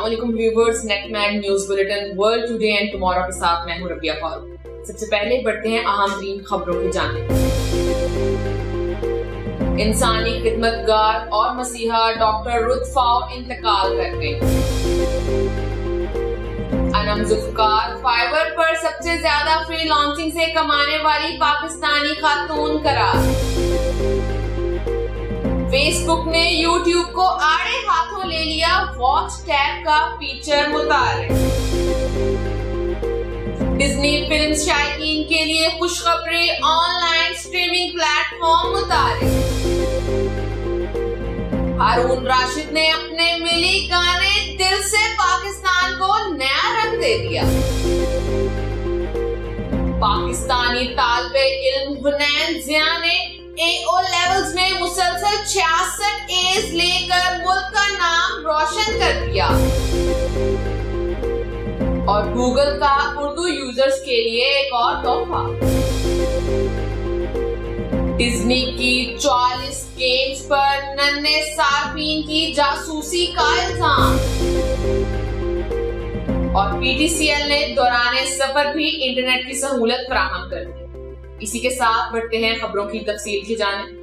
अस्सलाम वालेकुम viewers, Netmag news bulletin world today and tomorrow के साथ मैं हूं रबिया कौर। सबसे पहले बढ़ते हैं अहम तरीन खबरों की जानिब। इंसानी खिदमतगार और मसीहा डॉक्टर रुत फाओ इंतकाल कर गई। अनम जुल्फकार फाइबर पर सबसे ज्यादा फ्रीलांसिंग से कमाने वाली पाकिस्तानी खातून करार। फेसबुक ने यूट्यूब को आड़े हाथों ले लिया, वॉच टैब का फीचर मुतारिफ। डिज्नी फिल्म शायकीन के लिए खुशखबरी, ऑनलाइन स्ट्रीमिंग प्लेटफॉर्म मुतारिफ। हारून राशिद ने अपने मिली गाने दिल से पाकिस्तान को नया रंग दे दिया। पाकिस्तानी तालिबे इल्म हुनैन जिया ने AO लेवल्स में मुसलसल 66 A's लेकर मुल्क का नाम रोशन कर दिया। और गूगल का उर्दू यूजर्स के लिए एक और तोहफा। डिज्नी की 44 गेम्स पर नन्हे सार्फिन की जासूसी का इल्जाम। और PTCL ने दौरान सफर भी इंटरनेट की सहूलत फराहम कर दी। इसी के साथ बढ़ते हैं खबरों की तफसील की जानिब।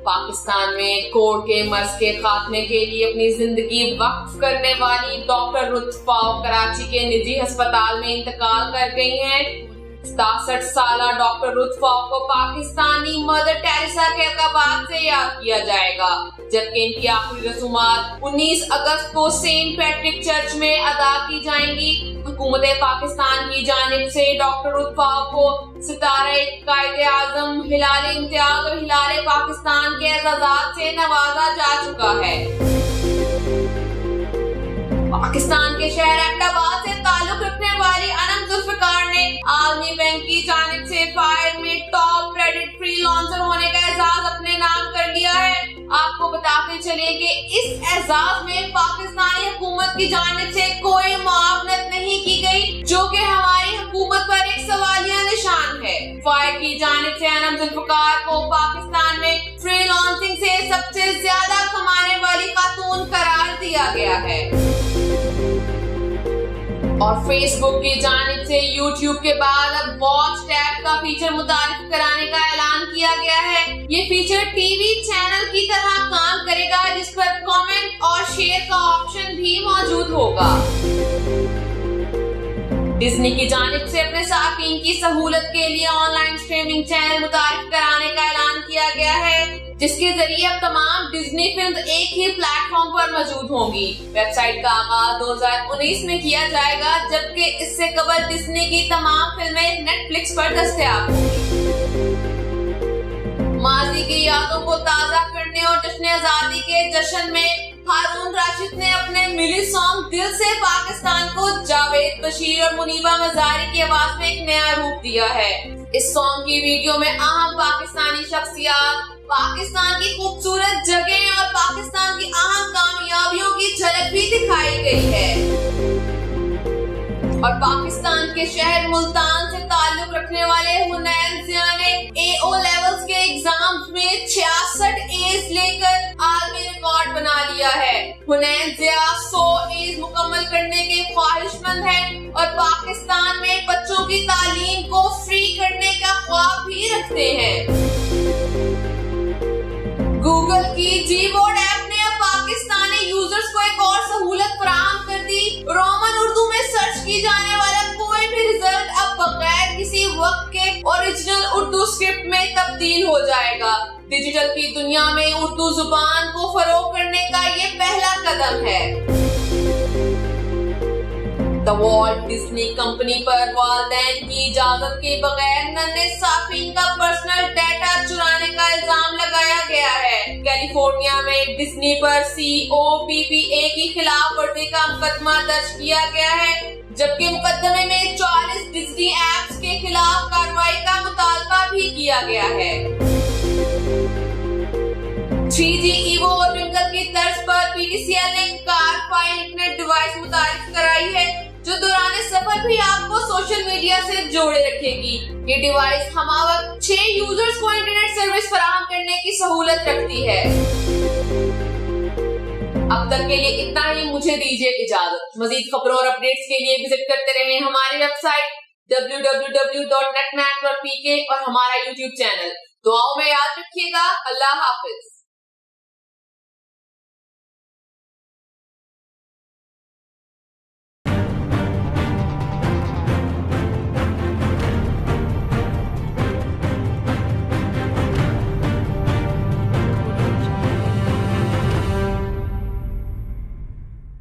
पाकिस्तान में कोढ़ के मर्ज के खात्मे के लिए अपनी जिंदगी वक्फ करने वाली डॉक्टर रुत फाओ कराची के निजी अस्पताल में इंतकाल कर गई हैं। 67 साला डॉक्टर रुत फाओ को पाकिस्तानी मदर टेरेसा के अलकाबात से याद किया जाएगा, जबकि इनकी आखिरी रसूमात 19 अगस्त को सेंट पैट्रिक चर्च में अदा की जाएंगी। हुकूमत पाकिस्तान की जानिब से डॉक्टर रुत फाओ को सितारे कायदे आजम, हिलाल इम्तियाज और हिलाल पाकिस्तान के एजाजात से नवाजा जा चुका है। पाकिस्तान के शहर अहमदाबाद से ताल्लुक रखने वाली अनम जुल्फकार ने आलमी बैंक की जानिब से फायर में टॉप क्रेडिट फ्रीलांसर होने का एजाज अपने नाम कर लिया है। आपको बताते चले कि इस एजाज में पाकिस्तानी हुकूमत की जानिब से कोई मुआवनत नहीं की गई, जो कि हमारी हुकूमत पर एक सवालिया निशान है। फायर की जानिब से अनम जुल्फकार को पाकिस्तान में फ्रीलांसिंग से सबसे ज्यादा कमाने वाली खातून करार दिया गया है। और फेसबुक की जानिब से यूट्यूब के बाद अब वॉच टैब का फीचर मुतारिफ कराने का ऐलान किया गया है। ये फीचर टीवी चैनल की तरह काम करेगा, जिस पर कमेंट और शेयर का ऑप्शन भी मौजूद होगा। डिज्नी की जानिब से अपने सार्फिन की सहूलत के लिए ऑनलाइन स्ट्रीमिंग चैनल मुतारिफ कराने का ऐलान किया गया है, जिसके जरिए अब तमाम डिज्नी फिल्म एक ही प्लेटफॉर्म पर मौजूद होंगी। वेबसाइट का आगाज 2019 में किया जाएगा, जबकि इससे कबल डिज्नी की तमाम फिल्में नेटफ्लिक्स पर दस्तयाब होंगी। माजी की यादों को ताजा करने और जश्न आजादी के जश्न में हारून राशिद ने अपने मिली सॉन्ग दिल से पाकिस्तान को जावेद बशीर और मुनीबा मजारी की आवाज में एक नया रूप दिया है। इस सॉन्ग की वीडियो में अहम पाकिस्तानी शख्सियात, पाकिस्तान की खूबसूरत जगह और पाकिस्तान की अहम कामयाबियों की झलक भी दिखाई गई है। और पाकिस्तान के शहर मुल्तान से ताल्लुक रखने वाले हुनैन जिया ने AO लेवल्स के एग्जाम्स में 66 A's लेकर आलमी रिकॉर्ड बना लिया है। हुनैन जिया 100 A's मुकम्मल करने के ख्वाहिशमंद हैं और पाकिस्तान में बच्चों की तालीम को फ्री करने का ख्वाब भी रखते हैं। गूगल की जीबोर्ड ऐप ने अब पाकिस्तानी यूजर्स को एक और सहूलत फराहम कर दी। रोमन उर्दू में सर्च की जाने वाला कोई भी रिजल्ट अब बगैर किसी वक्त के ओरिजिनल उर्दू स्क्रिप्ट में तब्दील हो जाएगा। डिजिटल की दुनिया में उर्दू जुबान को फरोग करने का ये पहला कदम है। द वॉल्ट डिज्नी कंपनी पर वालिदैन की इजाजत के बगैर नन्हे सार्फिन का पर्सनल डेटा चुराने का इल्जाम लगाया गया है। कैलिफोर्निया में डिज्नी पर COPPA की खिलाफ वर्जी का मुकदमा दर्ज किया गया है, जबकि मुकदमे में 44 डिज्नी ऐप्स के खिलाफ कार्रवाई का मुतालबा भी किया गया है। 3G Evo और Twinkle की तर्ज पर PTCL ने कार-फाई इंटरनेट डिवाइस मुतारिफ कराई है, जो दौरान सफर भी आपको सोशल मीडिया से जोड़े रखेगी। ये डिवाइस हमवक्त 6 यूजर्स को इंटरनेट सर्विस फराहम करने की सहूलत रखती है। अब तक के लिए इतना ही, मुझे दीजिए इजाजत। मजीद खबरों और अपडेट्स के लिए विजिट करते रहें हमारी वेबसाइट www.netman.pk और हमारा YouTube चैनल। दुआओं में याद रखिएगा। अल्लाह हाफिज।